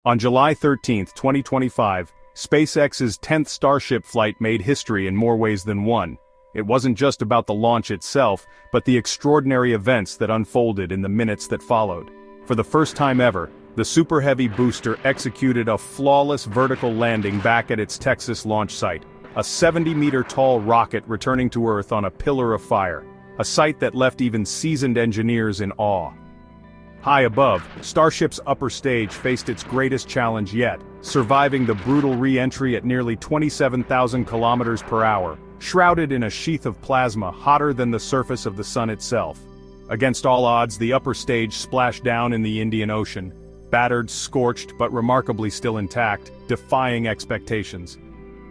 On July 13, 2025, SpaceX's 10th Starship flight made history in more ways than one. It wasn't just about the launch itself, but the extraordinary events that unfolded in the minutes that followed. For the first time ever, the Super Heavy booster executed a flawless vertical landing back at its Texas launch site, a 70-meter-tall rocket returning to Earth on a pillar of fire, a sight that left even seasoned engineers in awe. High above, Starship's upper stage faced its greatest challenge yet, surviving the brutal re-entry at nearly 27,000 kilometers per hour, shrouded in a sheath of plasma hotter than the surface of the sun itself. Against all odds, the upper stage splashed down in the Indian Ocean, battered, scorched, but remarkably still intact, defying expectations.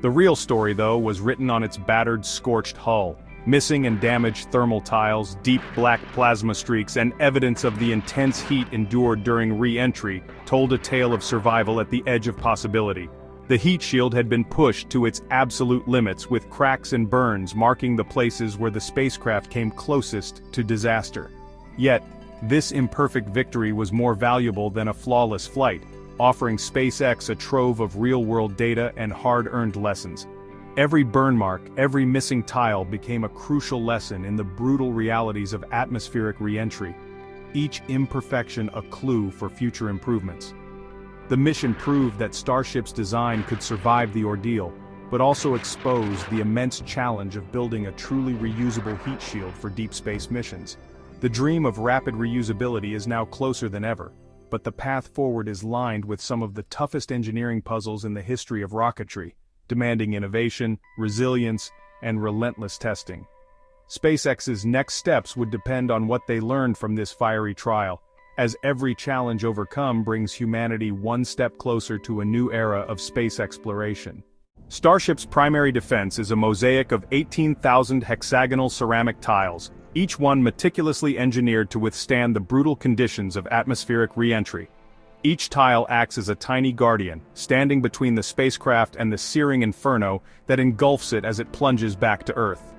The real story, though, was written on its battered, scorched hull. Missing and damaged thermal tiles, deep black plasma streaks, and evidence of the intense heat endured during re-entry told a tale of survival at the edge of possibility. The heat shield had been pushed to its absolute limits, with cracks and burns marking the places where the spacecraft came closest to disaster. Yet, this imperfect victory was more valuable than a flawless flight, offering SpaceX a trove of real-world data and hard-earned lessons. Every burn mark, every missing tile became a crucial lesson in the brutal realities of atmospheric re-entry, each imperfection a clue for future improvements. The mission proved that Starship's design could survive the ordeal, but also exposed the immense challenge of building a truly reusable heat shield for deep space missions. The dream of rapid reusability is now closer than ever, but the path forward is lined with some of the toughest engineering puzzles in the history of rocketry, demanding innovation, resilience, and relentless testing. SpaceX's next steps would depend on what they learned from this fiery trial, as every challenge overcome brings humanity one step closer to a new era of space exploration. Starship's primary defense is a mosaic of 18,000 hexagonal ceramic tiles, each one meticulously engineered to withstand the brutal conditions of atmospheric re-entry. Each tile acts as a tiny guardian, standing between the spacecraft and the searing inferno that engulfs it as it plunges back to Earth.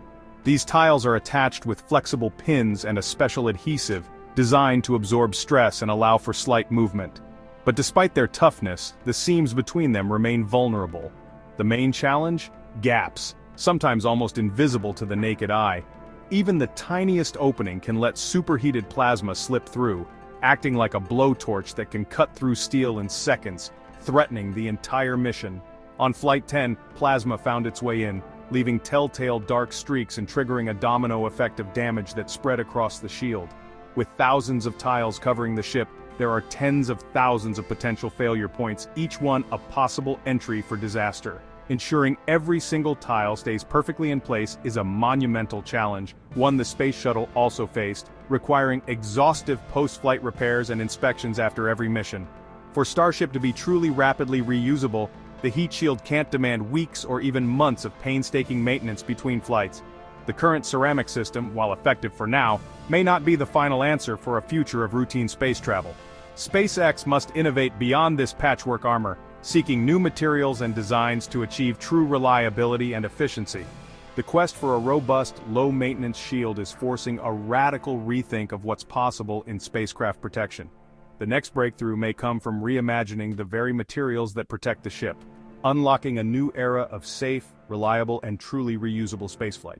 These tiles are attached with flexible pins and a special adhesive, designed to absorb stress and allow for slight movement. But despite their toughness, the seams between them remain vulnerable. The main challenge? Gaps, sometimes almost invisible to the naked eye. Even the tiniest opening can let superheated plasma slip through, acting like a blowtorch that can cut through steel in seconds, threatening the entire mission. On Flight 10, plasma found its way in, leaving telltale dark streaks and triggering a domino effect of damage that spread across the shield. With thousands of tiles covering the ship, there are tens of thousands of potential failure points, each one a possible entry for disaster. Ensuring every single tile stays perfectly in place is a monumental challenge, one the Space Shuttle also faced, requiring exhaustive post-flight repairs and inspections after every mission. For Starship to be truly rapidly reusable, the heat shield can't demand weeks or even months of painstaking maintenance between flights. The current ceramic system, while effective for now, may not be the final answer for a future of routine space travel. SpaceX must innovate beyond this patchwork armor, seeking new materials and designs to achieve true reliability and efficiency. The quest for a robust, low-maintenance shield is forcing a radical rethink of what's possible in spacecraft protection. The next breakthrough may come from reimagining the very materials that protect the ship, unlocking a new era of safe, reliable, and truly reusable spaceflight.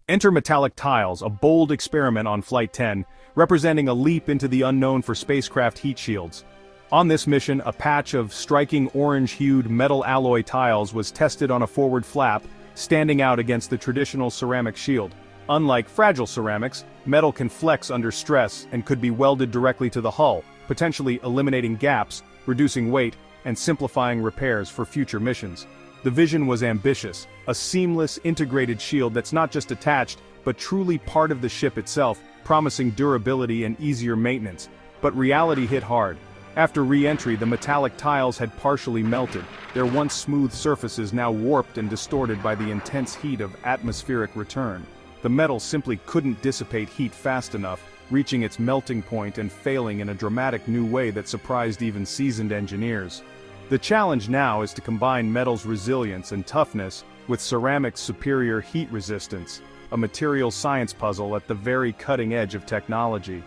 Enter metallic tiles, a bold experiment on Flight 10, representing a leap into the unknown for spacecraft heat shields. On this mission, a patch of striking orange-hued metal alloy tiles was tested on a forward flap, standing out against the traditional ceramic shield. Unlike fragile ceramics, metal can flex under stress and could be welded directly to the hull, potentially eliminating gaps, reducing weight, and simplifying repairs for future missions. The vision was ambitious, a seamless, integrated shield that's not just attached, but truly part of the ship itself, promising durability and easier maintenance. But reality hit hard. After re-entry, the metallic tiles had partially melted, their once smooth surfaces now warped and distorted by the intense heat of atmospheric return. The metal simply couldn't dissipate heat fast enough, reaching its melting point and failing in a dramatic new way that surprised even seasoned engineers. The challenge now is to combine metal's resilience and toughness with ceramic's superior heat resistance, a material science puzzle at the very cutting edge of technology.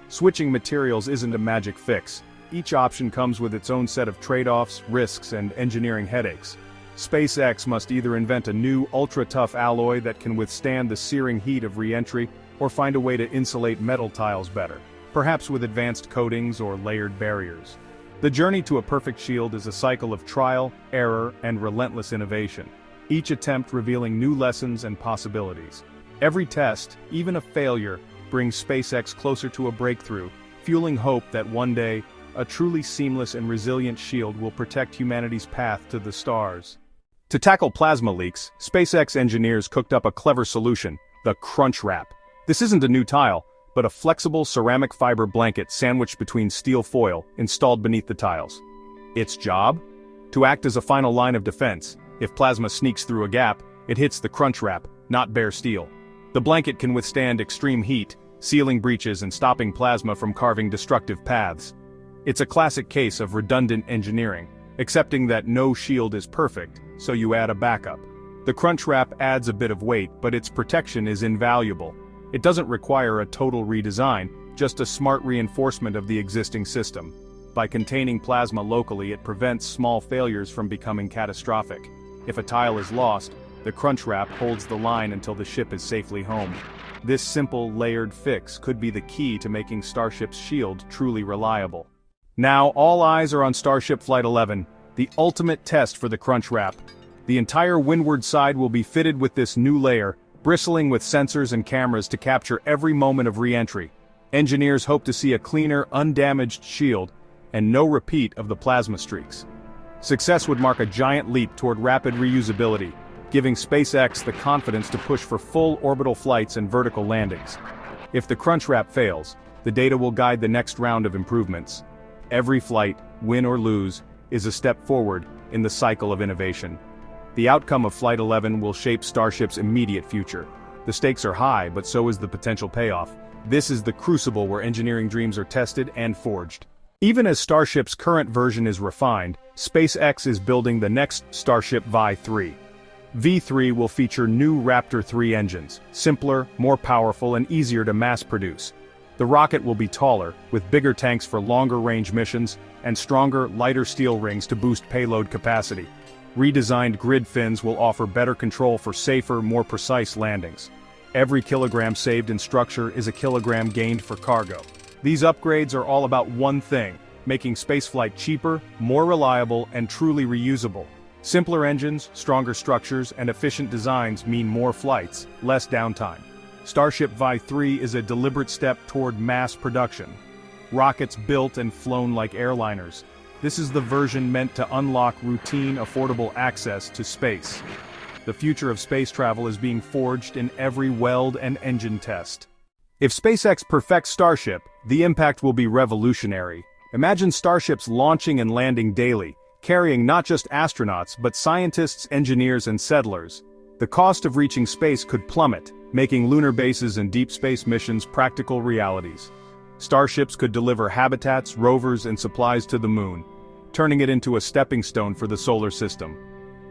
Switching materials isn't a magic fix. each option comes with its own set of trade-offs, risks, and engineering headaches. SpaceX must either invent a new, ultra-tough alloy that can withstand the searing heat of re-entry, or find a way to insulate metal tiles better, perhaps with advanced coatings or layered barriers. The journey to a perfect shield is a cycle of trial, error, and relentless innovation, each attempt revealing new lessons and possibilities. Every test, even a failure, brings SpaceX closer to a breakthrough, fueling hope that one day, a truly seamless and resilient shield will protect humanity's path to the stars. To tackle plasma leaks, SpaceX engineers cooked up a clever solution, the Crunch Wrap. This isn't a new tile, but a flexible ceramic fiber blanket sandwiched between steel foil, installed beneath the tiles. Its job? To act as a final line of defense. If plasma sneaks through a gap, it hits the Crunch Wrap, not bare steel. The blanket can withstand extreme heat, sealing breaches and stopping plasma from carving destructive paths. It's a classic case of redundant engineering, accepting that no shield is perfect, so you add a backup. The Crunch Wrap adds a bit of weight, but its protection is invaluable. It doesn't require a total redesign, just a smart reinforcement of the existing system. By containing plasma locally, it prevents small failures from becoming catastrophic. If a tile is lost, the Crunch Wrap holds the line until the ship is safely home. This simple, layered fix could be the key to making Starship's shield truly reliable. Now, all eyes are on Starship Flight 11, the ultimate test for the Crunch Wrap. The entire windward side will be fitted with this new layer, bristling with sensors and cameras to capture every moment of re-entry. Engineers hope to see a cleaner, undamaged shield, and no repeat of the plasma streaks. Success would mark a giant leap toward rapid reusability, giving SpaceX the confidence to push for full orbital flights and vertical landings. If the Crunch Wrap fails, the data will guide the next round of improvements. Every flight, win or lose, is a step forward in the cycle of innovation. The outcome of Flight 11 will shape Starship's immediate future. The stakes are high, but so is the potential payoff. This is the crucible where engineering dreams are tested and forged. Even as Starship's current version is refined, SpaceX is building the next Starship V3. V3 will feature new Raptor 3 engines, simpler, more powerful, and easier to mass-produce. The rocket will be taller, with bigger tanks for longer-range missions, and stronger, lighter steel rings to boost payload capacity. Redesigned grid fins will offer better control for safer, more precise landings. Every kilogram saved in structure is a kilogram gained for cargo. These upgrades are all about one thing: making spaceflight cheaper, more reliable, and truly reusable. Simpler engines, stronger structures, and efficient designs mean more flights, less downtime. Starship V3 is a deliberate step toward mass production. Rockets built and flown like airliners. This is the version meant to unlock routine, affordable access to space. The future of space travel is being forged in every weld and engine test. If SpaceX perfects Starship, the impact will be revolutionary. Imagine starships launching and landing daily, carrying not just astronauts but scientists, engineers, and settlers. The cost of reaching space could plummet, making lunar bases and deep space missions practical realities. Starships could deliver habitats, rovers, and supplies to the moon, turning it into a stepping stone for the solar system.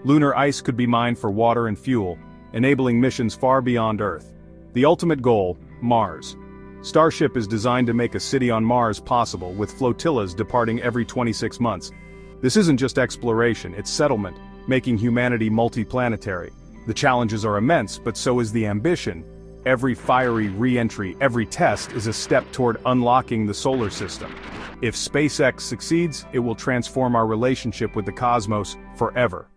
Lunar ice could be mined for water and fuel, enabling missions far beyond Earth. The ultimate goal: Mars. Starship is designed to make a city on Mars possible, with flotillas departing every 26 months. This isn't just exploration, it's settlement, making humanity multiplanetary. The challenges are immense, but so is the ambition. Every fiery re-entry, every test is a step toward unlocking the solar system. If SpaceX succeeds, it will transform our relationship with the cosmos forever.